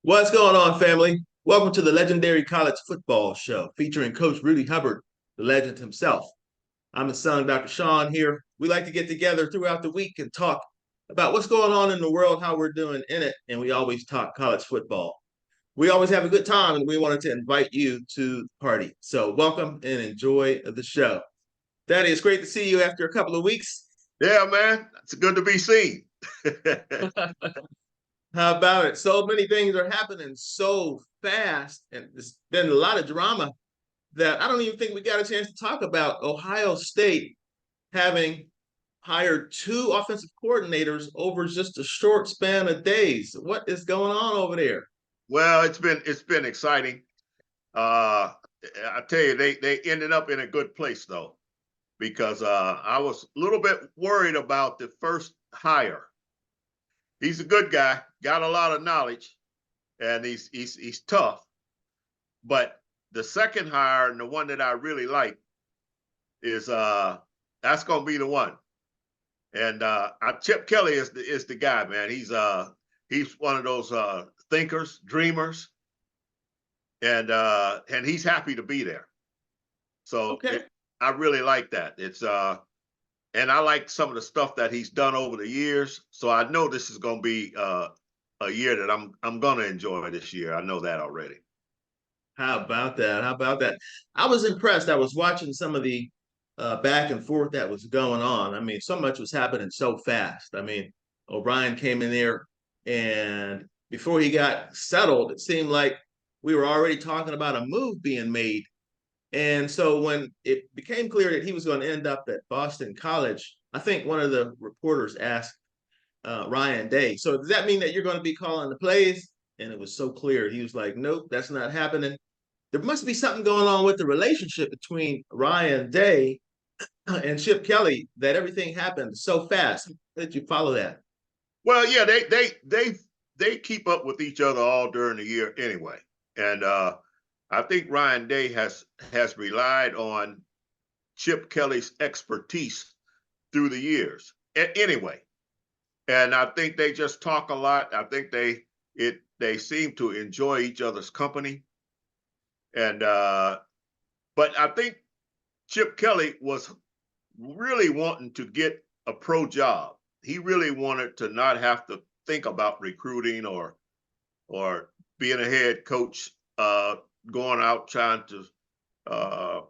What's going on, family? Welcome to the legendary college football show featuring Coach Rudy Hubbard, the legend himself. I'm his son, Dr. Sean, here. We like to get together throughout the week and talk about what's going on in the world, how we're doing in it, and we always talk college football. We always have a good time, and we wanted to invite you to the party. So, welcome and enjoy the show. Daddy, it's great to see you after a couple of weeks. Yeah, man, it's good to be seen. How about it? So many things are happening so fast, and there's been a lot of drama that I don't even think we got a chance to talk about. Ohio State having hired two offensive coordinators over just a short span of days. What is going on over there? Well, it's been exciting. I tell you, they ended up in a good place though, because I was a little bit worried about the first hire. He's a good guy, got a lot of knowledge, and he's tough. But the second hire and the one that I really like is that's gonna be the one. And Chip Kelly is the guy, man. He's one of those thinkers, dreamers, and he's happy to be there. So Okay. I really like that. And I like some of the stuff that he's done over the years. So I know this is going to be a year that I'm going to enjoy this year. I know that already. How about that? How about that? I was impressed. I was watching some of the back and forth that was going on. I mean, so much was happening so fast. I mean, O'Brien came in there, and before he got settled, it seemed like we were already talking about a move being made. And so when it became clear that he was going to end up at Boston College, I think one of the reporters asked Ryan Day, "So does that mean that you're going to be calling the plays?" And it was so clear. He was like, "Nope, that's not happening." There must be something going on with the relationship between Ryan Day and Chip Kelly that everything happened so fast. Did you follow that? Well, yeah, they keep up with each other all during the year anyway, and I think Ryan Day has relied on Chip Kelly's expertise through the years. Anyway, and I think they just talk a lot. I think they seem to enjoy each other's company, and but I think Chip Kelly was really wanting to get a pro job. He really wanted to not have to think about recruiting or being a head coach, going out uh,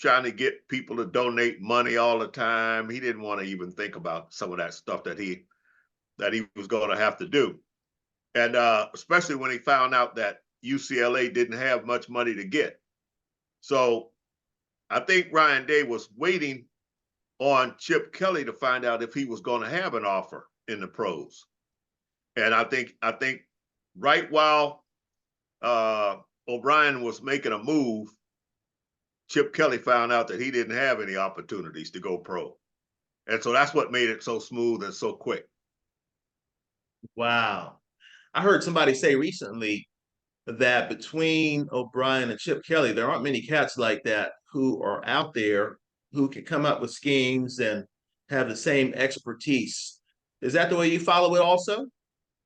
trying to get people to donate money all the time. He didn't want to even think about some of that stuff that he was going to have to do. And especially when he found out that UCLA didn't have much money to get. So I think Ryan Day was waiting on Chip Kelly to find out if he was going to have an offer in the pros. And I think right while O'Brien was making a move, Chip Kelly found out that he didn't have any opportunities to go pro. And so that's what made it so smooth and so quick. Wow. I heard somebody say recently that between O'Brien and Chip Kelly, there aren't many cats like that who are out there who can come up with schemes and have the same expertise. Is that the way you follow it also?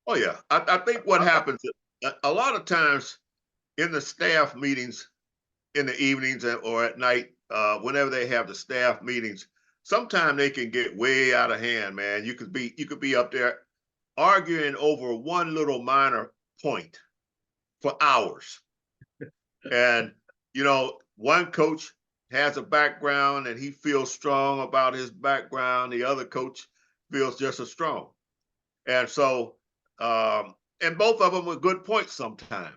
Oh yeah, I think what happens a lot of times in the staff meetings in the evenings or at night, whenever they have the staff meetings, sometimes they can get way out of hand, man. You could be up there arguing over one little minor point for hours. And one coach has a background and he feels strong about his background. The other coach feels just as strong. And so, and both of them with good points sometimes.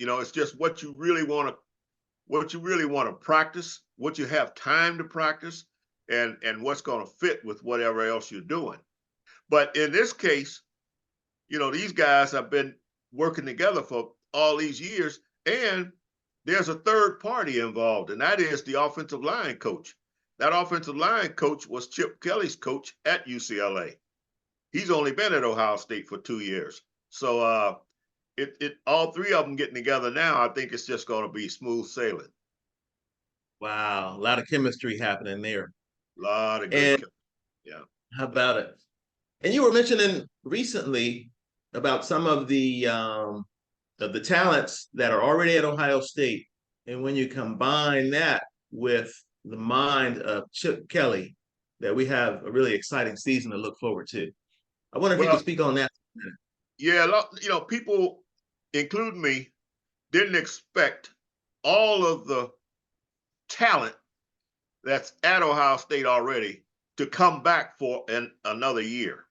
It's just what you really want to practice, what you have time to practice, and what's going to fit with whatever else you're doing. But in this case, these guys have been working together for all these years, and there's a third party involved, and that is the offensive line coach. That offensive line coach was Chip Kelly's coach at UCLA. He's only been at Ohio State for 2 years. So it all three of them getting together now, I think it's just going to be smooth sailing. Wow, a lot of chemistry happening there. A lot of good, And yeah. how about it? And you were mentioning recently about some of the talents that are already at Ohio State, and when you combine that with the mind of Chip Kelly, that we have a really exciting season to look forward to. I wonder if you could Well, speak on that. yeah, people, including me, didn't expect all of the talent that's at Ohio State already to come back for another year.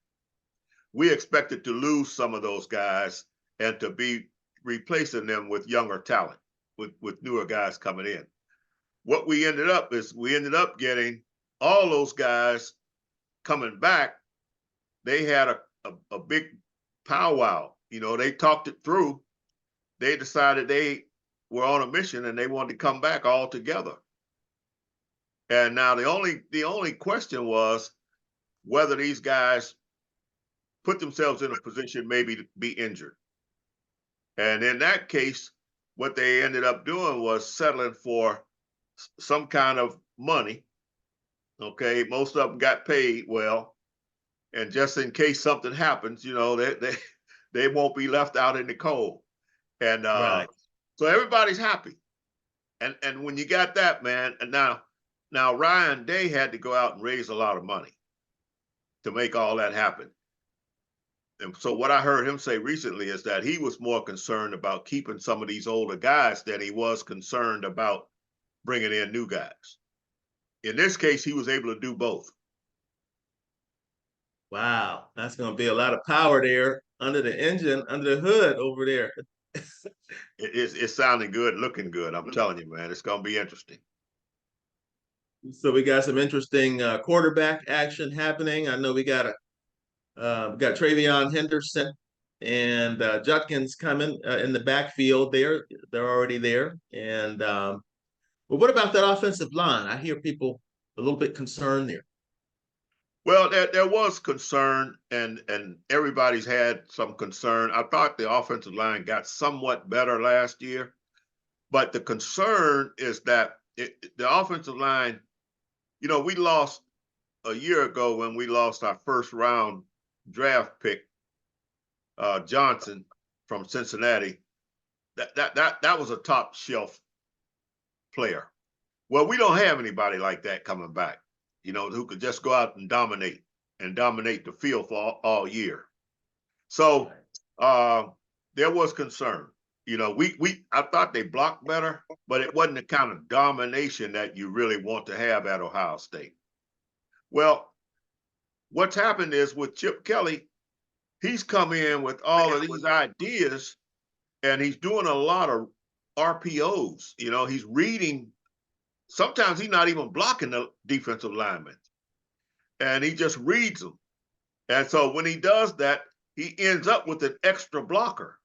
We expected to lose some of those guys and to be replacing them with younger talent, with newer guys coming in. What we ended up is we ended up getting all those guys coming back. They had a big powwow. They talked it through. They decided they were on a mission and they wanted to come back all together. And now the only question was whether these guys put themselves in a position maybe to be injured. And in that case, what they ended up doing was settling for some kind of money. Okay, most of them got paid well, and just in case something happens, they won't be left out in the cold. And Right. so everybody's happy. And when you got that, man, and now Ryan Day had to go out and raise a lot of money to make all that happen. And so what I heard him say recently is that he was more concerned about keeping some of these older guys than he was concerned about bringing in new guys. In this case, he was able to do both. Wow, that's going to be a lot of power there under the engine, under the hood over there. It's sounding good, looking good. I'm telling you, man, it's going to be interesting. So we got some interesting quarterback action happening. I know we got Travion Henderson and Judkins coming in the backfield. They're already there. And but what about that offensive line? I hear people a little bit concerned there. Well, there was concern, and everybody's had some concern. I thought the offensive line got somewhat better last year, but the concern is that the offensive line, we lost a year ago when we lost our first round draft pick, Johnson from Cincinnati. That was a top shelf player. Well, we don't have anybody like that coming back, who could just go out and dominate the field for all year. So there was concern. I thought they blocked better, but it wasn't the kind of domination that you really want to have at Ohio State. Well, what's happened is with Chip Kelly, he's come in with all of these ideas and he's doing a lot of RPOs. He's reading. Sometimes he's not even blocking the defensive linemen, and he just reads them. And so when he does that, he ends up with an extra blocker.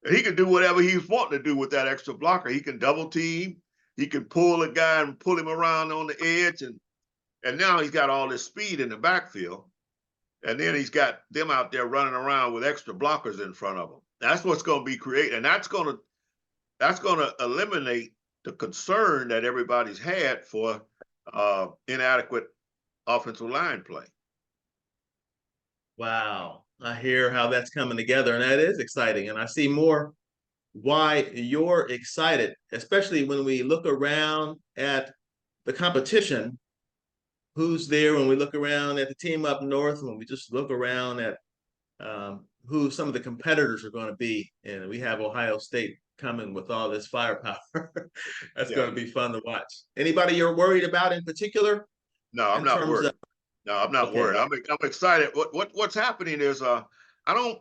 And he can do whatever he's wanting to do with that extra blocker. He can double team. He can pull a guy and pull him around on the edge. And now he's got all this speed in the backfield. And then he's got them out there running around with extra blockers in front of them. That's what's going to be created. And that's going to eliminate the concern that everybody's had for inadequate offensive line play. Wow. I hear how that's coming together, and that is exciting. And I see more why you're excited, especially when we look around at the competition. Who's there when we look around at the team up north, when we just look around at who some of the competitors are going to be. And we have Ohio State coming with all this firepower. That's going to be fun to watch. Anybody you're worried about in particular? No, I'm not worried. No, I'm not worried. I'm excited. What's happening is I don't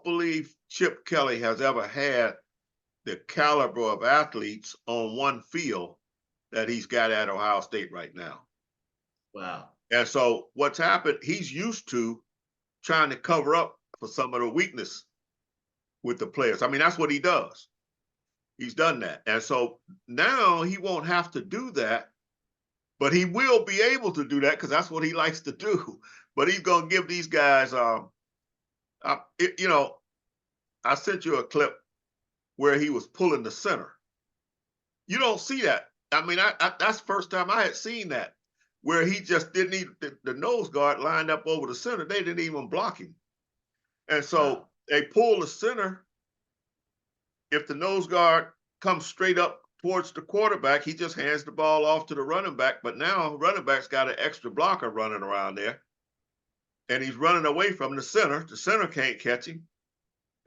believe Chip Kelly has ever had the caliber of athletes on one field that he's got at Ohio State right now. Wow. And so what's happened, he's used to trying to cover up for some of the weakness with the players. I mean, that's what he does. He's done that. And so now he won't have to do that, but he will be able to do that because that's what he likes to do. But he's going to give these guys, I sent you a clip where he was pulling the center. You don't see that. I mean, that's the first time I had seen that. where he just didn't even the nose guard lined up over the center. They didn't even block him, and Wow. so they pull the center. If the nose guard comes straight up towards the quarterback, he just hands the ball off to the running back. But now running back's got an extra blocker running around there, and he's running away from the center. The center can't catch him,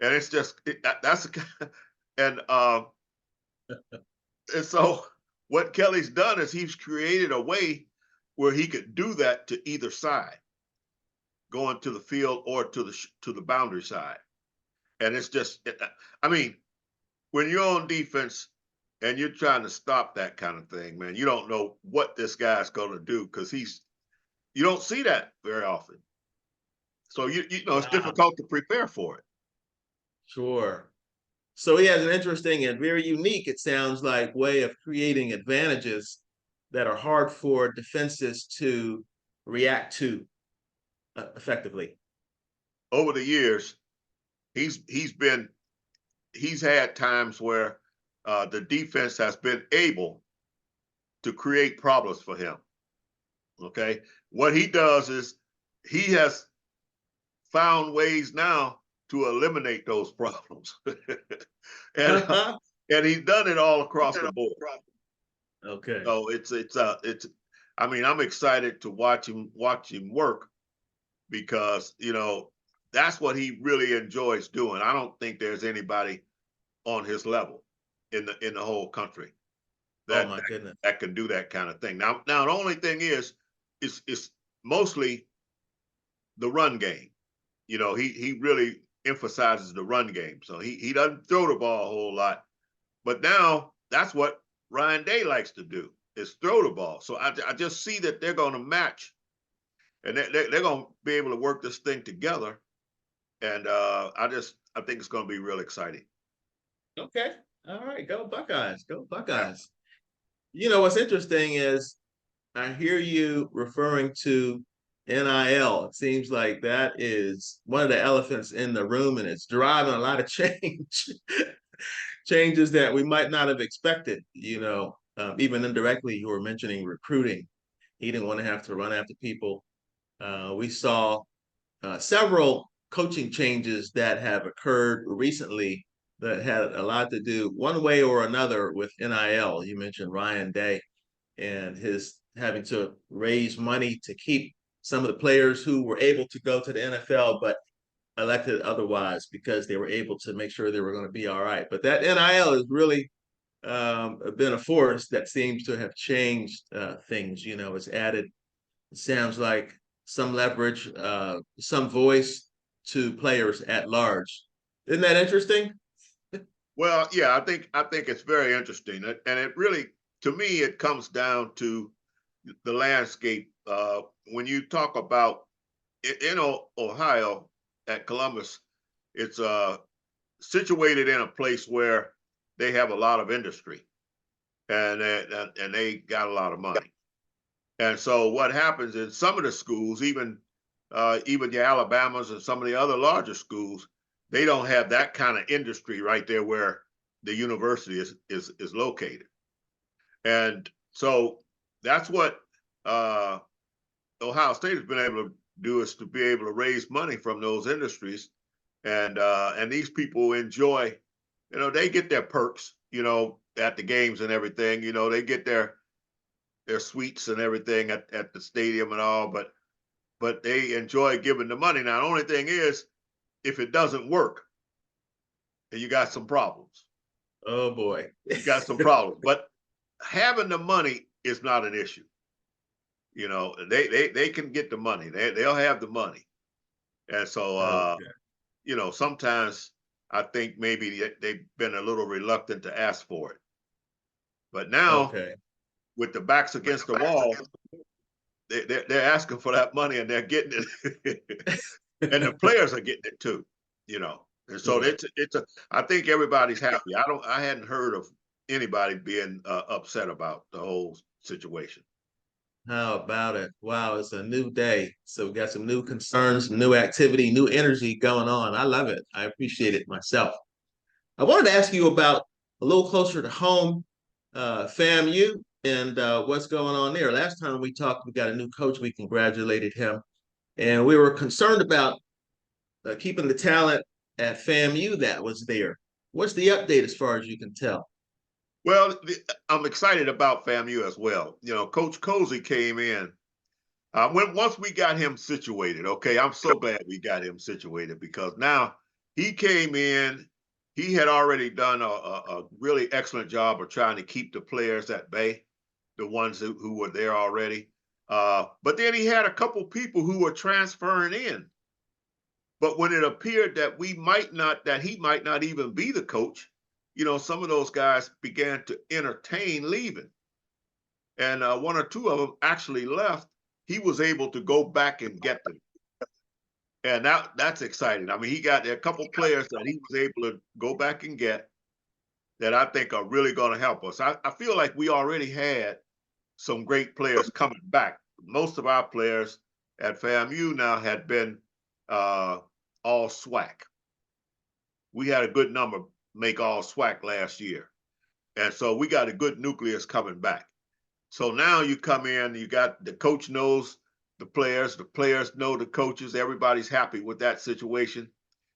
and it's just that's and and so what Kelly's done is he's created a way where he could do that to either side, going to the field or to the boundary side, and it's just I mean when you're on defense and you're trying to stop that kind of thing, man, you don't know what this guy's going to do because you don't see that very often. So you know it's Wow. difficult to prepare for it. Sure. So he has an interesting and very unique, it sounds like, way of creating advantages that are hard for defenses to react to effectively. Over the years, he's had times where the defense has been able to create problems for him. Okay, what he does is he has found ways now to eliminate those problems, and and he's done it all across the board. Okay. So it's. I mean, I'm excited to watch him work because that's what he really enjoys doing. I don't think there's anybody on his level in the whole country Oh that my goodness. that can do that kind of thing. Now the only thing is mostly the run game. He really emphasizes the run game. So he doesn't throw the ball a whole lot. But now that's what Ryan Day likes to do is throw the ball. So I just see that they're going to match and they're going to be able to work this thing together. And I think it's going to be real exciting. Okay. All right. Go Buckeyes. Go Buckeyes. You know, what's interesting is I hear you referring to NIL. It seems like that is one of the elephants in the room, and it's driving a lot of change, changes that we might not have expected. Even indirectly, you were mentioning recruiting. He didn't want to have to run after people. We saw several coaching changes that have occurred recently that had a lot to do, one way or another, with NIL. You mentioned Ryan Day and his having to raise money to keep some of the players who were able to go to the NFL but elected otherwise because they were able to make sure they were going to be all right. But that NIL has really been a force that seems to have changed things. It's added, it sounds like, some leverage, some voice to players at large. Isn't that interesting? Well, yeah, I think it's very interesting, and it really, to me, it comes down to the landscape. When you talk about in Ohio at Columbus, it's situated in a place where they have a lot of industry, and they got a lot of money. And so what happens in some of the schools, even the Alabamas and some of the other larger schools, they don't have that kind of industry right there where the university is located. And so that's what Ohio State has been able to do, is to be able to raise money from those industries, and these people enjoy, they get their perks, at the games and everything. They get their suites and everything at the stadium and all, but they enjoy giving the money. Now the only thing is, if it doesn't work, then you got some problems. Oh boy. You got some problems. But having the money is not an issue. They can get the money. They'll have the money. And so Okay. sometimes I think maybe they've been a little reluctant to ask for it. But now, Okay. with the backs against the wall, they're asking for that money and they're getting it. And the players are getting it too, And so Sure. I think everybody's happy. I hadn't heard of anybody being upset about the whole situation. How about it? Wow, it's a new day. So we got some new concerns, new activity, new energy going on. I love it. I appreciate it myself. I wanted to ask you about, a little closer to home, FAMU and what's going on there. Last time we talked, we got a new coach. We congratulated him, and we were concerned about keeping the talent at FAMU that was there. What's the update as far as you can tell? Well, I'm excited about FAMU as well. You know, Coach Cozy came in. Once we got him situated, okay, I'm so glad we got him situated because now he came in. He had already done a really excellent job of trying to keep the players at bay, the ones who were there already. But then he had a couple people who were transferring in. But when it appeared that he might not even be the coach, you know, some of those guys began to entertain leaving. And one or two of them actually left. He was able to go back and get them. And that's exciting. I mean, he got a couple players that he was able to go back and get that I think are really going to help us. I feel like we already had some great players coming back. Most of our players at FAMU now had been all SWAC. We had a good number make all SWAC last year. And so we got a good nucleus coming back. So now you come in, you got the coach knows the players know the coaches, everybody's happy with that situation.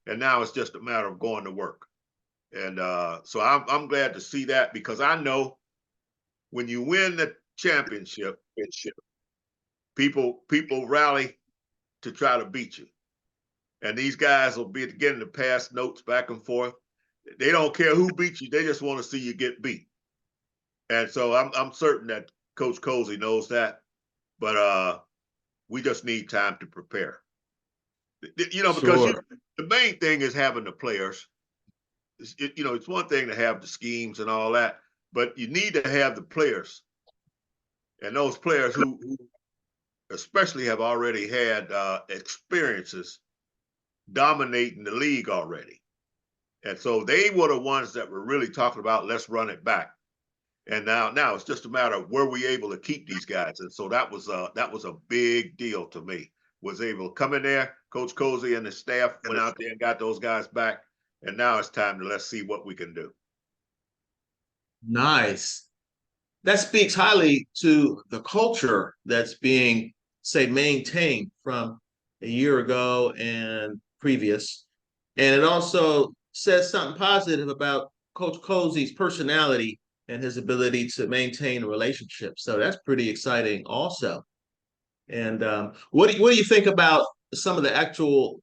And now it's just a matter of going to work. And so I'm glad to see that because I know when you win the championship, people rally to try to beat you. And these guys will be getting to pass notes back and forth. They don't care who beat you, they just want to see you get beat. And so I'm certain that Coach Cozy knows that, but we just need time to prepare. You know, because Sure. the main thing is having the players. You know, it's one thing to have the schemes and all that, but you need to have the players, and those players who especially have already had experiences dominating the league already. And so they were the ones that were really talking about let's run it back. And now it's just a matter of were we able to keep these guys. And so that was a big deal to me. Was able to come in there, Coach Cozy and the staff went out there and got those guys back. And now it's time to let's see what we can do. Nice. That speaks highly to the culture that's being, say, maintained from a year ago and previous. And it also says something positive about Coach Cozy's personality and his ability to maintain a relationship. So that's pretty exciting, also. And what do you think about some of the actual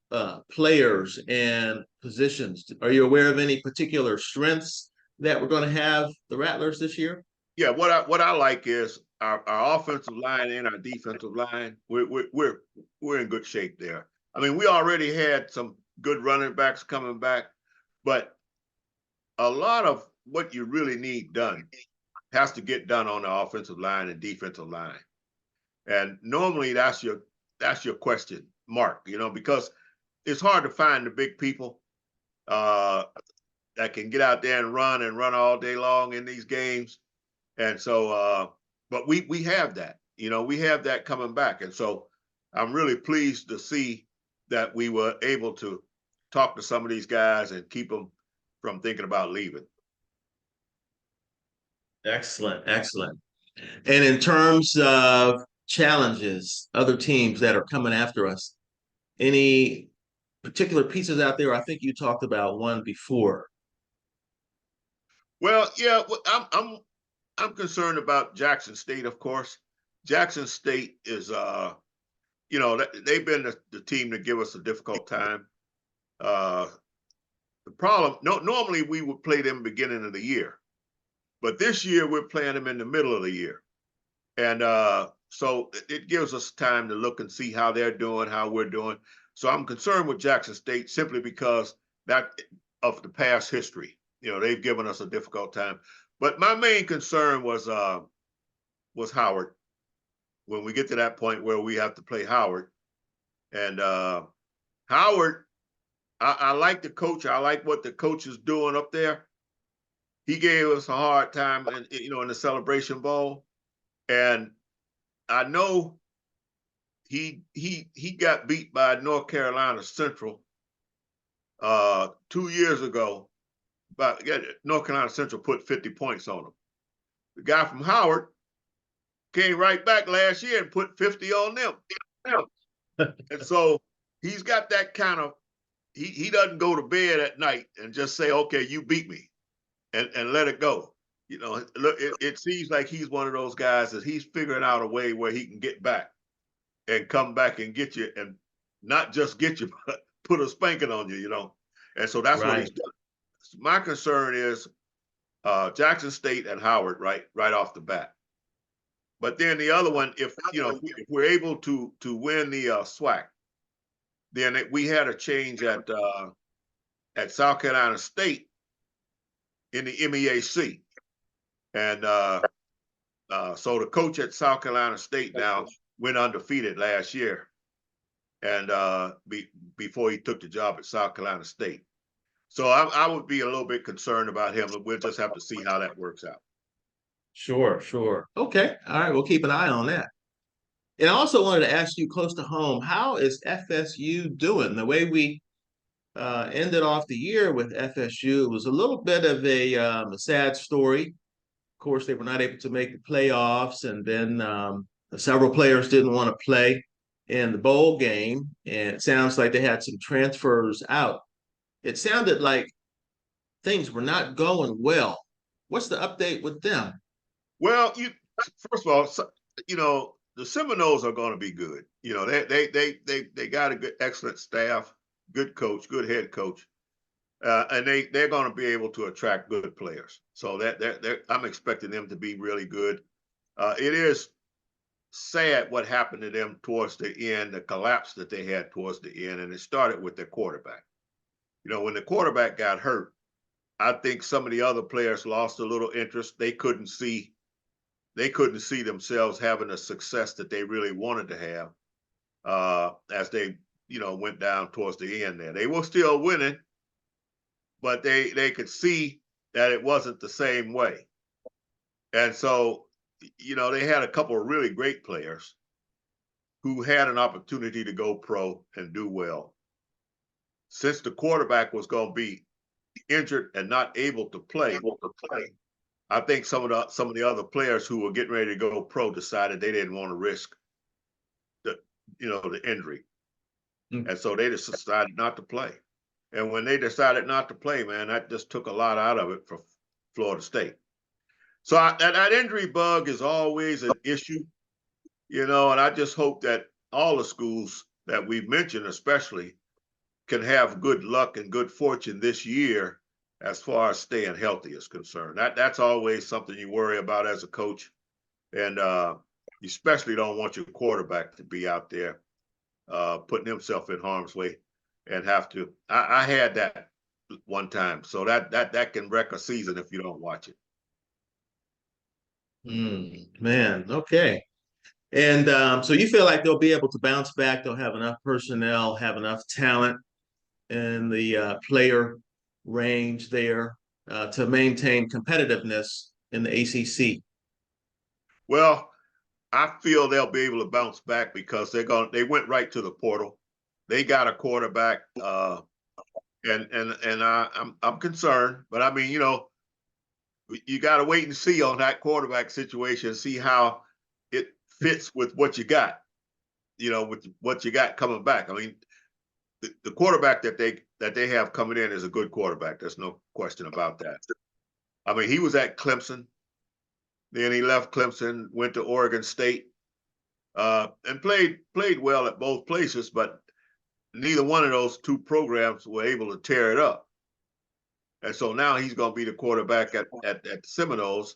players and positions? Are you aware of any particular strengths that we're going to have the Rattlers this year? Yeah, what I like is our offensive line and our defensive line. We're in good shape there. I mean, we already had some good running backs coming back, but a lot of what you really need done has to get done on the offensive line and defensive line. And normally that's your question mark, you know, because it's hard to find the big people that can get out there and run all day long in these games. And so, but we have that, you know, we have that coming back. And so I'm really pleased to see that we were able to talk to some of these guys and keep them from thinking about leaving. Excellent, excellent. And in terms of challenges, other teams that are coming after us, any particular pieces out there? I think you talked about one before. Well, yeah, I'm concerned about Jackson State, of course. Jackson State is, you know, they've been the team to give us a difficult time. Uh, the problem, no, normally we would play them beginning of the year, but this year we're playing them in the middle of the year, and so it gives us time to look and see how they're doing, how we're doing. So I'm concerned with Jackson State simply because that of the past history. You know, they've given us a difficult time. But my main concern was Howard. When we get to that point where we have to play Howard, and Howard, I like the coach. I like what the coach is doing up there. He gave us a hard time, in the Celebration Bowl, and I know he got beat by North Carolina Central 2 years ago. But North Carolina Central put 50 points on him. The guy from Howard came right back last year and put 50 on them. And so he's got that kind of, he doesn't go to bed at night and just say, okay, you beat me and let it go. You know, it seems like he's one of those guys that he's figuring out a way where he can get back and come back and get you, and not just get you, but put a spanking on you, you know. And so that's what he's Right. done. My concern is Jackson State and Howard right off the bat. But then the other one, if you know, if we're able to win the SWAC, then we had a change at South Carolina State in the MEAC, and so the coach at South Carolina State now went undefeated last year, and before he took the job at South Carolina State. So I would be a little bit concerned about him. We'll just have to see how that works out. Sure, sure. Okay. All right. We'll keep an eye on that. And I also wanted to ask you close to home, how is FSU doing? The way we ended off the year with FSU, it was a little bit of a sad story. Of course, they were not able to make the playoffs, and then several players didn't want to play in the bowl game. And it sounds like they had some transfers out. It sounded like things were not going well. What's the update with them? Well, first of all, you know, the Seminoles are going to be good. You know, they got a good, excellent staff, good coach, good head coach, and they're going to be able to attract good players. So I'm expecting them to be really good. It is sad what happened to them towards the end, the collapse that they had towards the end, and it started with their quarterback. You know, when the quarterback got hurt, I think some of the other players lost a little interest. They couldn't see themselves having the success that they really wanted to have as they, you know, went down towards the end there. They were still winning, but they could see that it wasn't the same way. And so, you know, they had a couple of really great players who had an opportunity to go pro and do well. Since the quarterback was going to be injured and not able to play, I think some of the other players who were getting ready to go pro decided they didn't want to risk the injury, and so they just decided not to play. And when they decided not to play, man, that just took a lot out of it for Florida State. So that injury bug is always an issue, you know, and I just hope that all the schools that we've mentioned, especially, can have good luck and good fortune this year as far as staying healthy is concerned. That's always something you worry about as a coach, and you especially don't want your quarterback to be out there putting himself in harm's way and have to. I had that one time, so that can wreck a season if you don't watch it. Man, okay. And so you feel like they'll be able to bounce back. They'll have enough personnel, have enough talent in the player range there to maintain competitiveness in the ACC. Well, I feel they'll be able to bounce back because they went right to the portal. They got a quarterback, and I'm concerned, but I mean, you know, you got to wait and see on that quarterback situation, see how it fits with what you got, you know, with what you got coming back. I mean, the quarterback that they have coming in is a good quarterback. There's no question about that. I mean, he was at Clemson, then he left Clemson, went to Oregon State, and played well at both places, but neither one of those two programs were able to tear it up. And so now he's going to be the quarterback at the Seminoles.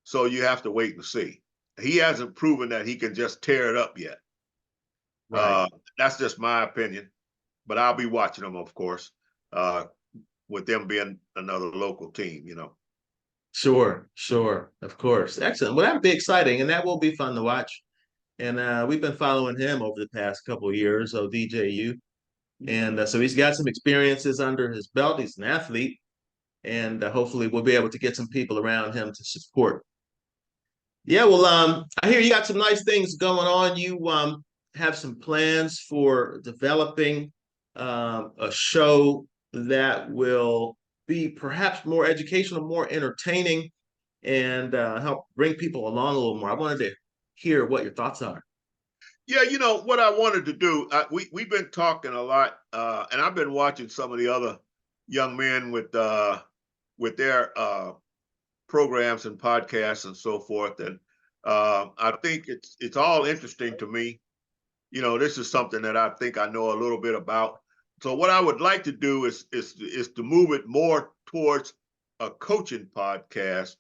So you have to wait and see. He hasn't proven that he can just tear it up yet. Right. That's just my opinion. But I'll be watching them, of course, with them being another local team, you know. Sure, sure, of course. Excellent. Well, that'll be exciting, and that will be fun to watch. And we've been following him over the past couple of years, so DJU. And so he's got some experiences under his belt. He's an athlete, and hopefully we'll be able to get some people around him to support. Yeah, well, I hear you got some nice things going on. You have some plans for developing a show that will be perhaps more educational, more entertaining, and help bring people along a little more. I wanted to hear what your thoughts are. Yeah, you know what I wanted to do. We've been talking a lot, and I've been watching some of the other young men with their programs and podcasts and so forth, and I think it's all interesting to me. You know, this is something that I think I know a little bit about. So what I would like to do is to move it more towards a coaching podcast.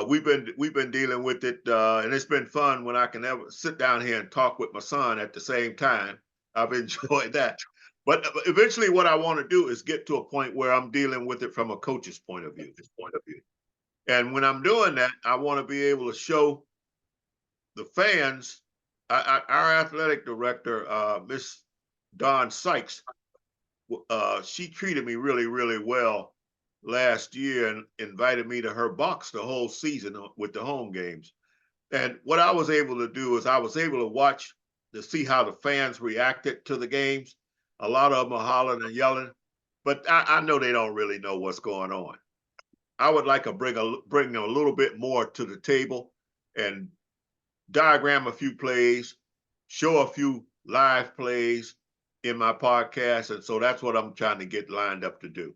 We've been dealing with it, and it's been fun when I can ever sit down here and talk with my son at the same time. I've enjoyed that. But eventually, what I want to do is get to a point where I'm dealing with it from a coach's point of view. And when I'm doing that, I want to be able to show the fans. Our athletic director, Miss Dawn Sykes, she treated me really, really well last year and invited me to her box the whole season with the home games. And what I was able to do is I was able to watch to see how the fans reacted to the games. A lot of them are hollering and yelling, but I know they don't really know what's going on. I would like to bring a little bit more to the table and diagram a few plays, show a few live plays in my podcast. And so that's what I'm trying to get lined up to do.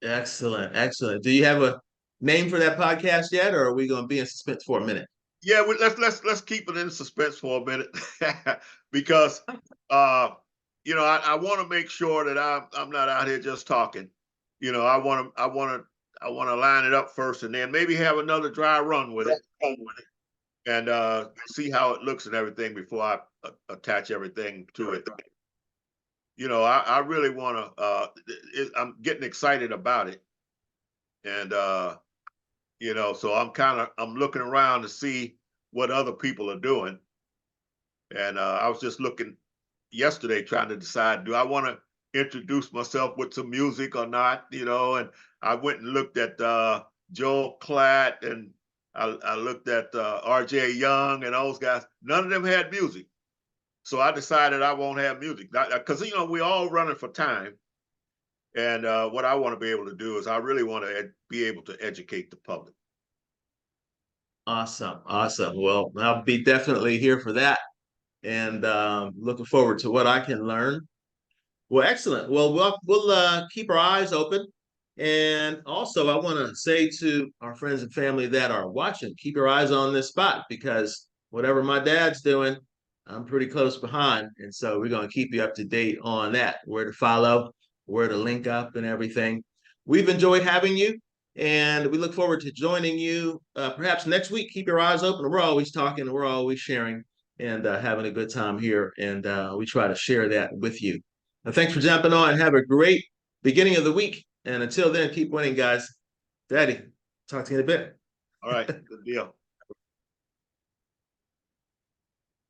Excellent, excellent. Do you have a name for that podcast yet, or are we going to be in suspense for a minute? Yeah, let's keep it in suspense for a minute because you know I want to make sure that I'm not out here just talking. You know, I want to line it up first, and then maybe have another dry run with it, and see how it looks and everything before I attach everything to it. You know, I really want to. I'm getting excited about it, and you know, so I'm looking around to see what other people are doing, and I was just looking yesterday trying to decide, do I want to introduce myself with some music or not, you know? And I went and looked at Joel Klatt, and I looked at RJ Young and those guys. None of them had music. So I decided I won't have music because, you know, we're all running for time. And what I want to be able to do is I really want to be able to educate the public. Awesome, awesome. Well, I'll be definitely here for that, and looking forward to what I can learn. Well, excellent. Well, we'll keep our eyes open, and also I want to say to our friends and family that are watching, keep your eyes on this spot because whatever my dad's doing, I'm pretty close behind, and so we're going to keep you up to date on that, where to follow, where to link up, and everything. We've enjoyed having you, and we look forward to joining you perhaps next week. Keep your eyes open. We're always talking, we're always sharing, and having a good time here, and we try to share that with you. Thanks for jumping on. Have a great beginning of the week. And until then, keep winning, guys. Daddy, talk to you in a bit. All right, good deal.